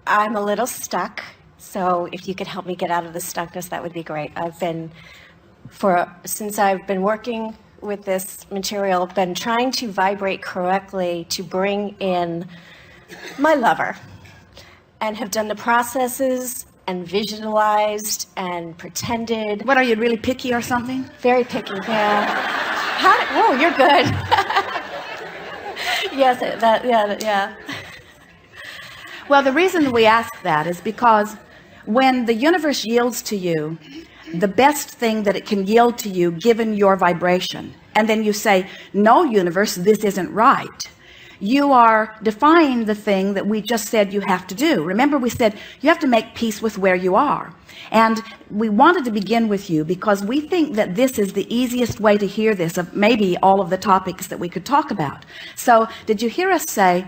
I'm a little stuck, so if you could help me get out of the stuckness, that would be great. Since I've been working with this material, been trying to vibrate correctly to bring in my lover, and have done the processes and visualized and pretended. What, are you really picky or something? Very picky, yeah. Oh, you're good. Yes, yeah. Well, the reason we ask that is because when the universe yields to you the best thing that it can yield to you given your vibration, and then you say, no, universe, this isn't right, you are defying the thing that we just said you have to do. Remember, we said you have to make peace with where you are. And we wanted to begin with you because we think that this is the easiest way to hear this of maybe all of the topics that we could talk about. So did you hear us say,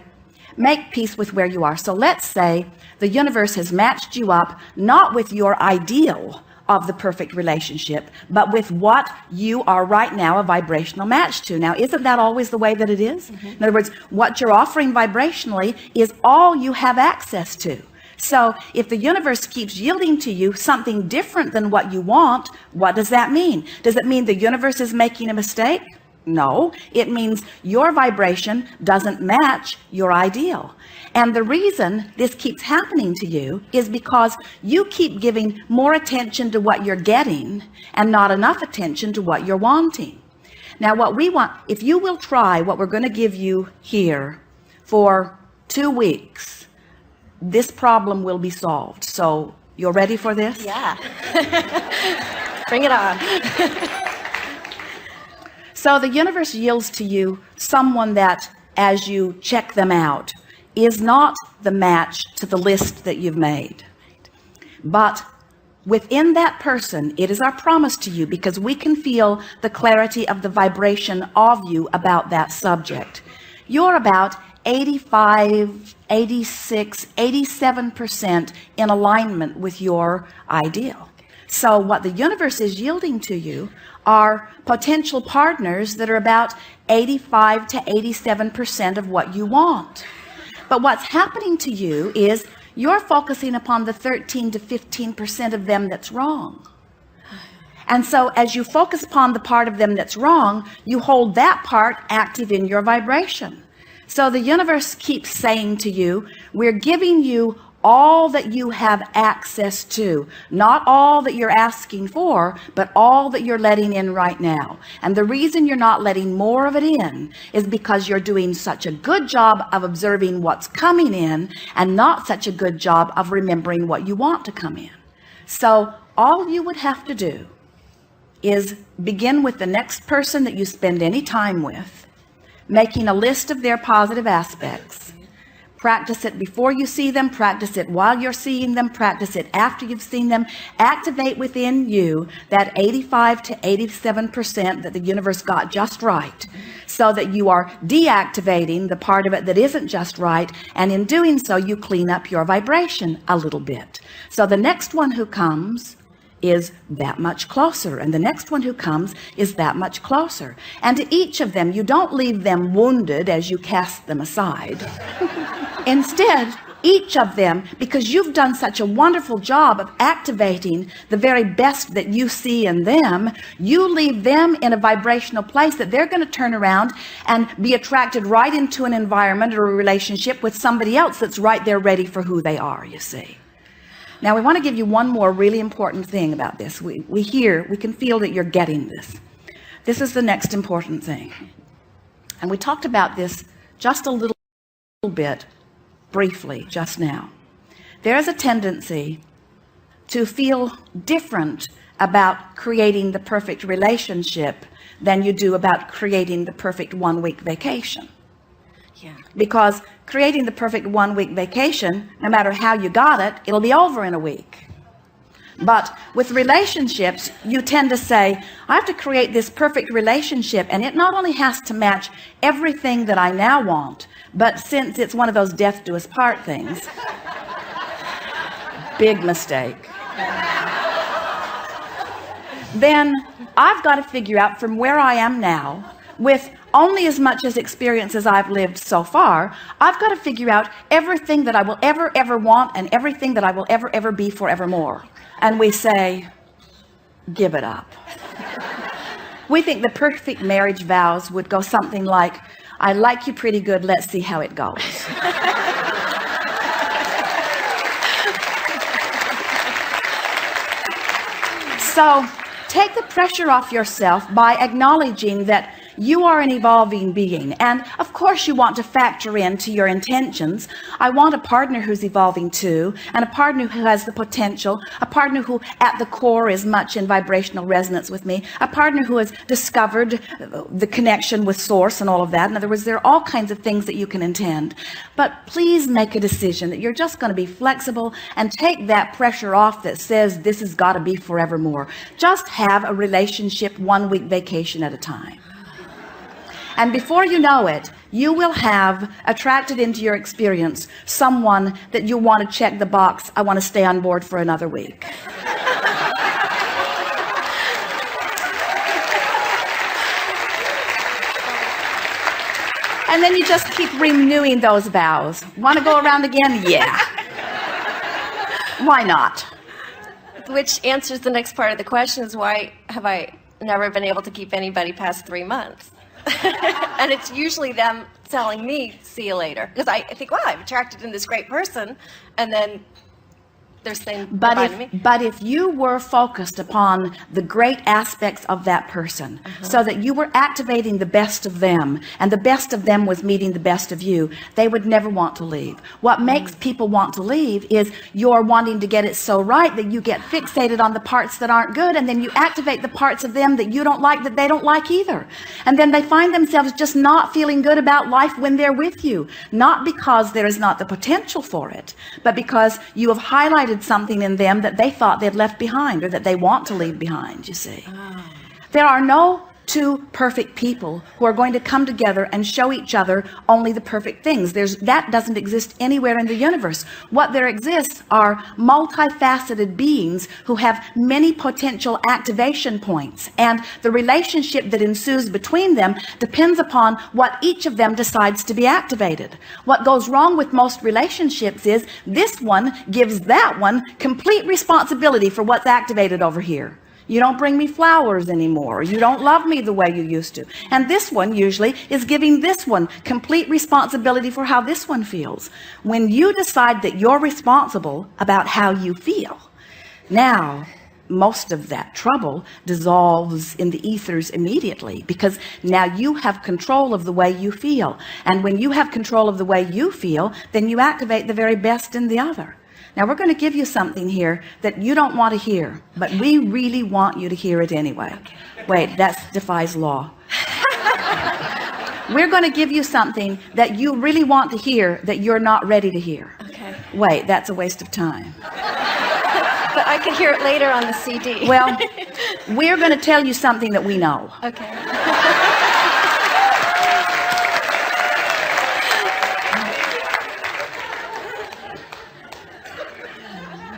make peace with where you are? So let's say the universe has matched you up, not with your ideal of the perfect relationship, but with what you are right now a vibrational match to. Now, isn't that always the way that it is? Mm-hmm. In other words, what you're offering vibrationally is all you have access to. So if the universe keeps yielding to you something different than what you want, what does that mean? Does it mean the universe is making a mistake? No, it means your vibration doesn't match your ideal. And the reason this keeps happening to you is because you keep giving more attention to what you're getting and not enough attention to what you're wanting. Now, what we want, if you will try what we're going to give you here for 2 weeks, this problem will be solved. So you're ready for this? Yeah. Bring it on. So the universe yields to you someone that, as you check them out, is not the match to the list that you've made. But within that person, it is our promise to you, because we can feel the clarity of the vibration of you about that subject. You're about 85, 86, 87% in alignment with your ideal. So what the universe is yielding to you are potential partners that are about 85 to 87% of what you want. But what's happening to you is you're focusing upon the 13 to 15% of them that's wrong. And so as you focus upon the part of them that's wrong, you hold that part active in your vibration. So the universe keeps saying to you, we're giving you all that you have access to, not all that you're asking for, but all that you're letting in right now. And the reason you're not letting more of it in is because you're doing such a good job of observing what's coming in and not such a good job of remembering what you want to come in. So all you would have to do is begin with the next person that you spend any time with, making a list of their positive aspects. Practice it before you see them, practice it while you're seeing them, practice it after you've seen them. Activate within you that 85 to 87% that the universe got just right, so that you are deactivating the part of it that isn't just right, and in doing so you clean up your vibration a little bit. So the next one who comes is that much closer, and the next one who comes is that much closer. And to each of them, you don't leave them wounded as you cast them aside. Instead, each of them, because you've done such a wonderful job of activating the very best that you see in them, you leave them in a vibrational place that they're going to turn around and be attracted right into an environment or a relationship with somebody else that's right there ready for who they are, you see. Now, we want to give you one more really important thing about this. We can feel that you're getting this. This is the next important thing. And we talked about this just a little bit briefly just now. There is a tendency to feel different about creating the perfect relationship than you do about creating the perfect 1-week vacation. Yeah. Because creating the perfect 1-week vacation, no matter how you got it, it'll be over in a week. But with relationships, you tend to say, I have to create this perfect relationship, and it not only has to match everything that I now want, but since it's one of those death do us part things, big mistake, then I've got to figure out from where I am now with only as much as experience as I've lived so far, I've got to figure out everything that I will ever want and everything that I will ever be forevermore. And we say, give it up. We think the perfect marriage vows would go something like, I like you pretty good, let's see how it goes. So take the pressure off yourself by acknowledging that you are an evolving being. And of course you want to factor into your intentions. I want a partner who's evolving too, and a partner who has the potential, a partner who at the core is much in vibrational resonance with me, a partner who has discovered the connection with source and all of that. In other words, there are all kinds of things that you can intend. But please make a decision that you're just going to be flexible and take that pressure off that says this has got to be forevermore. Just have a relationship 1 week vacation at a time. And before you know it, you will have attracted into your experience someone that you want to check the box, I want to stay on board for another week. And then you just keep renewing those vows. Want to go around again? Yeah. Why not? Which answers the next part of the question is, why have I never been able to keep anybody past 3 months? And it's usually them telling me, see you later. Because I think, well, I've attracted in this great person. And then they're saying goodbye to me. But if you were focused upon the great aspects of that person, so that you were activating the best of them, and the best of them was meeting the best of you, they would never want to leave. What makes people want to leave is you're wanting to get it so right that you get fixated on the parts that aren't good, and then you activate the parts of them that you don't like, that they don't like either. And then they find themselves just not feeling good about life when they're with you. Not because there is not the potential for it, but because you have highlighted something in them that they thought they'd left behind, or that they want to leave behind, you see. There are no two perfect people who are going to come together and show each other only the perfect things. That doesn't exist anywhere in the universe. What there exists are multifaceted beings who have many potential activation points, and the relationship that ensues between them depends upon what each of them decides to be activated. What goes wrong with most relationships is this one gives that one complete responsibility for what's activated over here. You don't bring me flowers anymore. You don't love me the way you used to. And this one usually is giving this one complete responsibility for how this one feels. When you decide that you're responsible about how you feel, now most of that trouble dissolves in the ethers immediately, because now you have control of the way you feel. And when you have control of the way you feel, then you activate the very best in the other. Now we're going to give you something here that you don't want to hear, but we really want you to hear it anyway. Wait, that defies law. We're going to give you something that you really want to hear that you're not ready to hear. Okay. Wait, that's a waste of time. But I can hear it later on the CD. Well, we're going to tell you something that we know. Okay.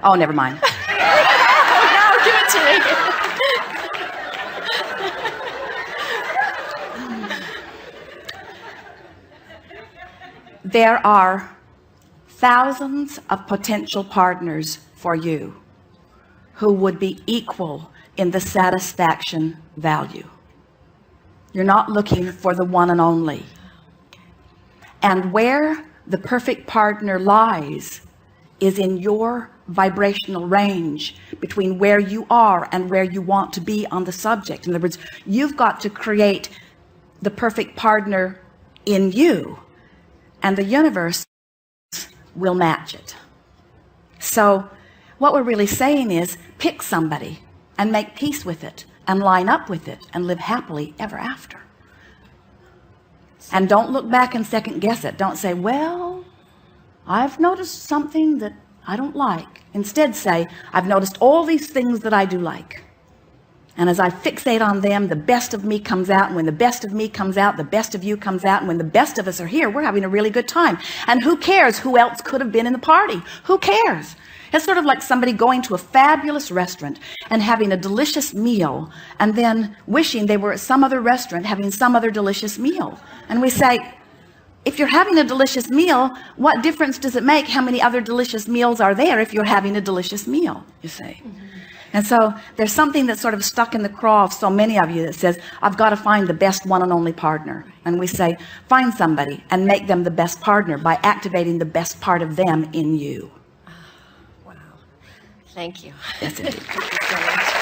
Oh, never mind. No, give it to me. There are thousands of potential partners for you who would be equal in the satisfaction value. You're not looking for the one and only. And where the perfect partner lies is in your vibrational range between where you are and where you want to be on the subject. In other words, you've got to create the perfect partner in you, and the universe will match it. So what we're really saying is, pick somebody and make peace with it and line up with it and live happily ever after. And don't look back and second guess it. Don't say, well, I've noticed something that I don't like. Instead say, I've noticed all these things that I do like. And as I fixate on them, the best of me comes out. And when the best of me comes out, the best of you comes out. And when the best of us are here, we're having a really good time. And who cares who else could have been in the party? Who cares? It's sort of like somebody going to a fabulous restaurant and having a delicious meal and then wishing they were at some other restaurant having some other delicious meal. And we say, if you're having a delicious meal, what difference does it make how many other delicious meals are there if you're having a delicious meal, you see? And so there's something that's sort of stuck in the craw of so many of you that says, I've got to find the best one and only partner. And we say, find somebody and make them the best partner by activating the best part of them in you. Wow. Thank you. Yes, indeed. Thank you so much.